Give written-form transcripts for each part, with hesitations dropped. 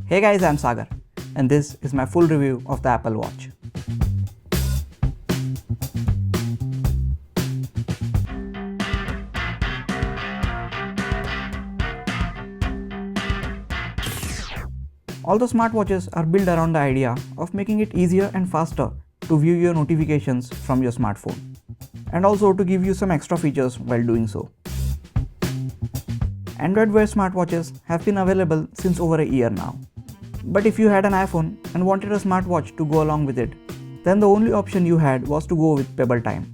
Hey guys, I'm Sagar, and this is my full review of the Apple Watch. All the smartwatches are built around the idea of making it easier and faster to view your notifications from your smartphone, and also to give you some extra features while doing so. Android Wear smartwatches have been available since over a year now. But if you had an iPhone and wanted a smartwatch to go along with it, then the only option you had was to go with Pebble Time.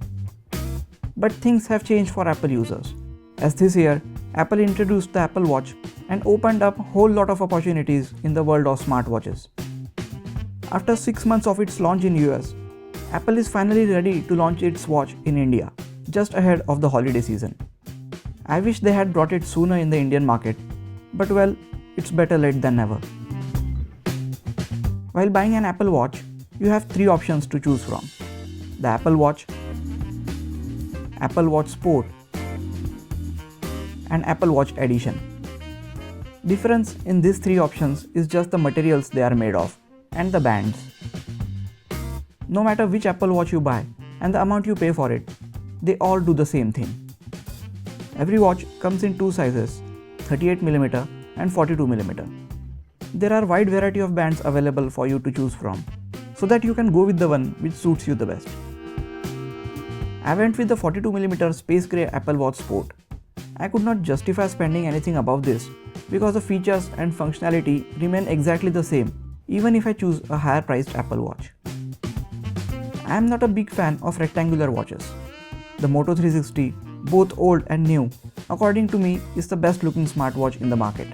But things have changed for Apple users, as this year Apple introduced the Apple Watch and opened up a whole lot of opportunities in the world of smartwatches. After 6 months of its launch in US, Apple is finally ready to launch its watch in India, just ahead of the holiday season. I wish they had brought it sooner in the Indian market, but well, it's better late than never. While buying an Apple Watch, you have 3 options to choose from: the Apple Watch, Apple Watch Sport, and Apple Watch Edition. Difference in these 3 options is just the materials they are made of and the bands. No matter which Apple Watch you buy and the amount you pay for it, they all do the same thing. Every watch comes in 2 sizes, 38mm and 42mm. There are a wide variety of bands available for you to choose from, so that you can go with the one which suits you the best. I went with the 42mm Space Grey Apple Watch Sport. I could not justify spending anything above this because the features and functionality remain exactly the same even if I choose a higher priced Apple Watch. I am not a big fan of rectangular watches. The Moto 360, both old and new, according to me is the best looking smartwatch in the market.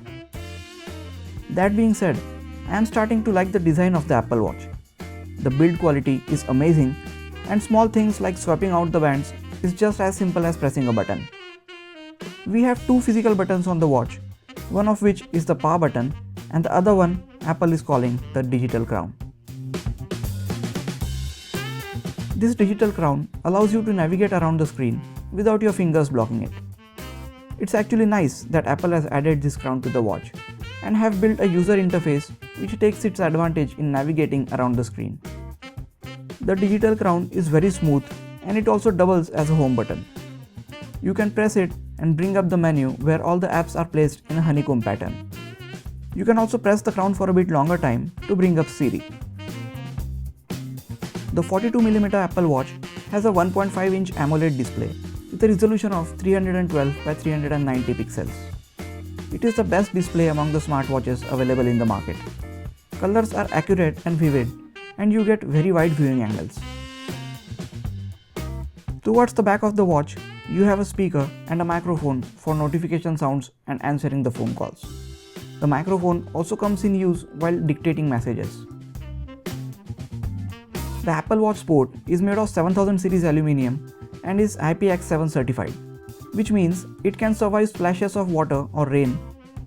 That being said, I am starting to like the design of the Apple Watch. The build quality is amazing, and small things like swapping out the bands is just as simple as pressing a button. We have 2 physical buttons on the watch, one of which is the power button and the other one Apple is calling the digital crown. This digital crown allows you to navigate around the screen without your fingers blocking it. It's actually nice that Apple has added this crown to the watch and have built a user interface which takes its advantage in navigating around the screen. The digital crown is very smooth and it also doubles as a home button. You can press it and bring up the menu where all the apps are placed in a honeycomb pattern. You can also press the crown for a bit longer time to bring up Siri. The 42mm Apple Watch has a 1.5-inch AMOLED display with a resolution of 312 by 390 pixels. It is the best display among the smartwatches available in the market. Colors are accurate and vivid, and you get very wide viewing angles. Towards the back of the watch, you have a speaker and a microphone for notification sounds and answering the phone calls. The microphone also comes in use while dictating messages. The Apple Watch Sport is made of 7000 series aluminum and is IPX7 certified, which means it can survive splashes of water or rain,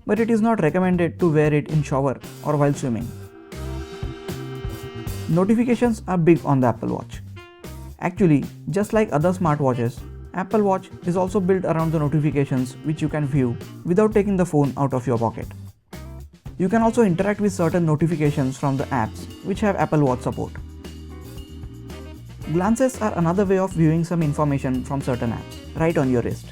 but it is not recommended to wear it in shower or while swimming. Notifications are big on the Apple Watch. Actually, just like other smartwatches, Apple Watch is also built around the notifications which you can view without taking the phone out of your pocket. You can also interact with certain notifications from the apps which have Apple Watch support. Glances are another way of viewing some information from certain apps, right on your wrist.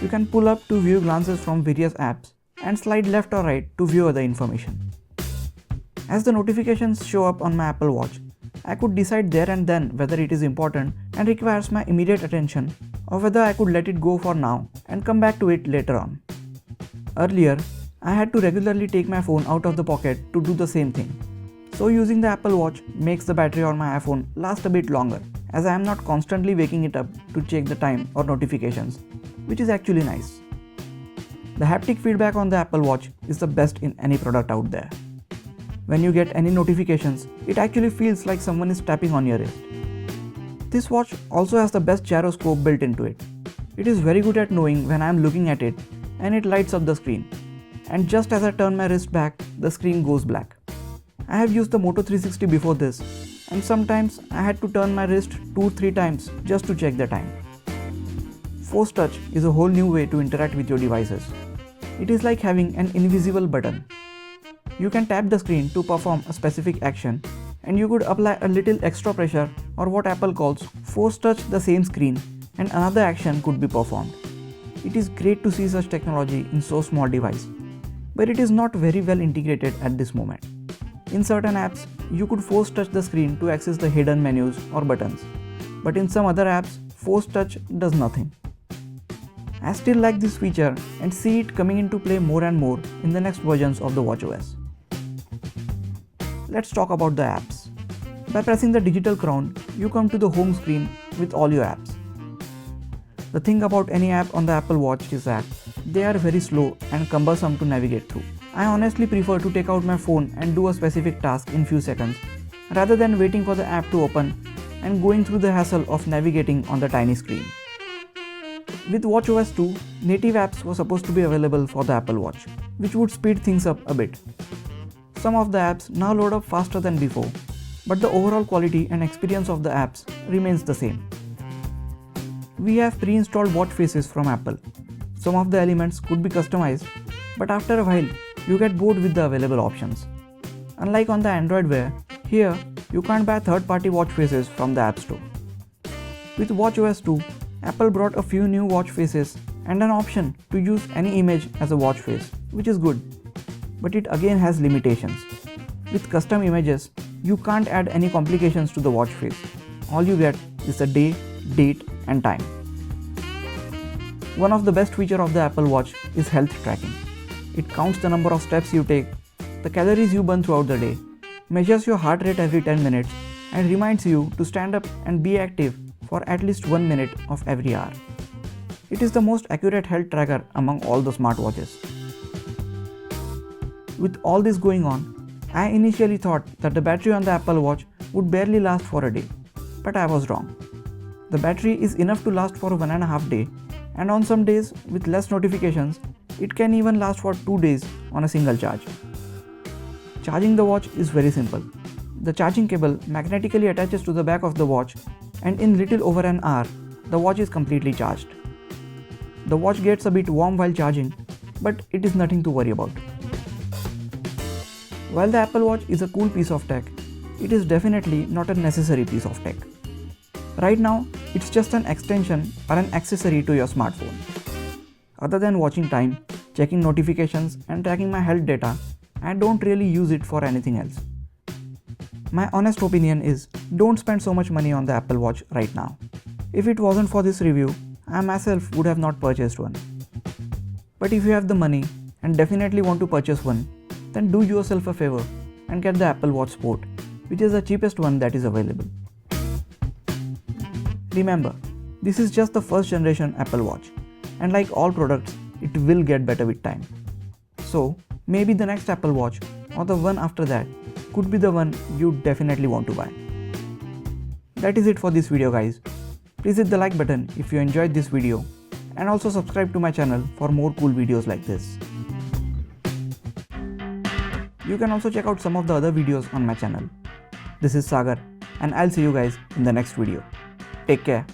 You can pull up to view glances from various apps and slide left or right to view other information. As the notifications show up on my Apple Watch, I could decide there and then whether it is important and requires my immediate attention or whether I could let it go for now and come back to it later on. Earlier, I had to regularly take my phone out of the pocket to do the same thing. So using the Apple Watch makes the battery on my iPhone last a bit longer, as I am not constantly waking it up to check the time or notifications, which is actually nice. The haptic feedback on the Apple Watch is the best in any product out there. When you get any notifications, it actually feels like someone is tapping on your wrist. This watch also has the best gyroscope built into it. It is very good at knowing when I am looking at it and it lights up the screen. And just as I turn my wrist back, the screen goes black. I have used the Moto 360 before this, and sometimes I had to turn my wrist 2-3 times just to check the time. Force touch is a whole new way to interact with your devices. It is like having an invisible button. You can tap the screen to perform a specific action, and you could apply a little extra pressure, or what Apple calls force touch the same screen, and another action could be performed. It is great to see such technology in so small device, but it is not very well integrated at this moment. In certain apps, you could force touch the screen to access the hidden menus or buttons, but in some other apps, force touch does nothing. I still like this feature and see it coming into play more and more in the next versions of the watchOS. Let's talk about the apps. By pressing the digital crown, you come to the home screen with all your apps. The thing about any app on the Apple Watch is that they are very slow and cumbersome to navigate through. I honestly prefer to take out my phone and do a specific task in few seconds rather than waiting for the app to open and going through the hassle of navigating on the tiny screen. With watchOS 2, native apps were supposed to be available for the Apple Watch, which would speed things up a bit. Some of the apps now load up faster than before, but the overall quality and experience of the apps remains the same. We have pre-installed watch faces from Apple. Some of the elements could be customized, but after a while, you get bored with the available options. Unlike on the Android Wear, here you can't buy third-party watch faces from the App Store. With watchOS 2, Apple brought a few new watch faces and an option to use any image as a watch face, which is good. But it again has limitations. With custom images, you can't add any complications to the watch face. All you get is the day, date, and time. One of the best features of the Apple Watch is health tracking. It counts the number of steps you take, the calories you burn throughout the day, measures your heart rate every 10 minutes, and reminds you to stand up and be active for at least 1 minute of every hour. It is the most accurate health tracker among all the smartwatches. With all this going on, I initially thought that the battery on the Apple Watch would barely last for a day, but I was wrong. The battery is enough to last for 1.5 days, and on some days with less notifications, it can even last for 2 days on a single charge. Charging the watch is very simple. The charging cable magnetically attaches to the back of the watch, and in little over an hour, the watch is completely charged. The watch gets a bit warm while charging, but it is nothing to worry about. While the Apple Watch is a cool piece of tech, it is definitely not a necessary piece of tech. Right now, it's just an extension or an accessory to your smartphone. Other than watching time, checking notifications, and tracking my health data, I don't really use it for anything else. My honest opinion is, don't spend so much money on the Apple Watch right now. If it wasn't for this review, I myself would have not purchased one. But if you have the money and definitely want to purchase one, then do yourself a favor and get the Apple Watch Sport, which is the cheapest one that is available. Remember, this is just the first generation Apple Watch, and like all products, it will get better with time. So, maybe the next Apple Watch or the one after that could be the one you definitely want to buy. That is it for this video, guys. Please hit the like button if you enjoyed this video, and also subscribe to my channel for more cool videos like this. You can also check out some of the other videos on my channel. This is Sagar, and I'll see you guys in the next video. Take care.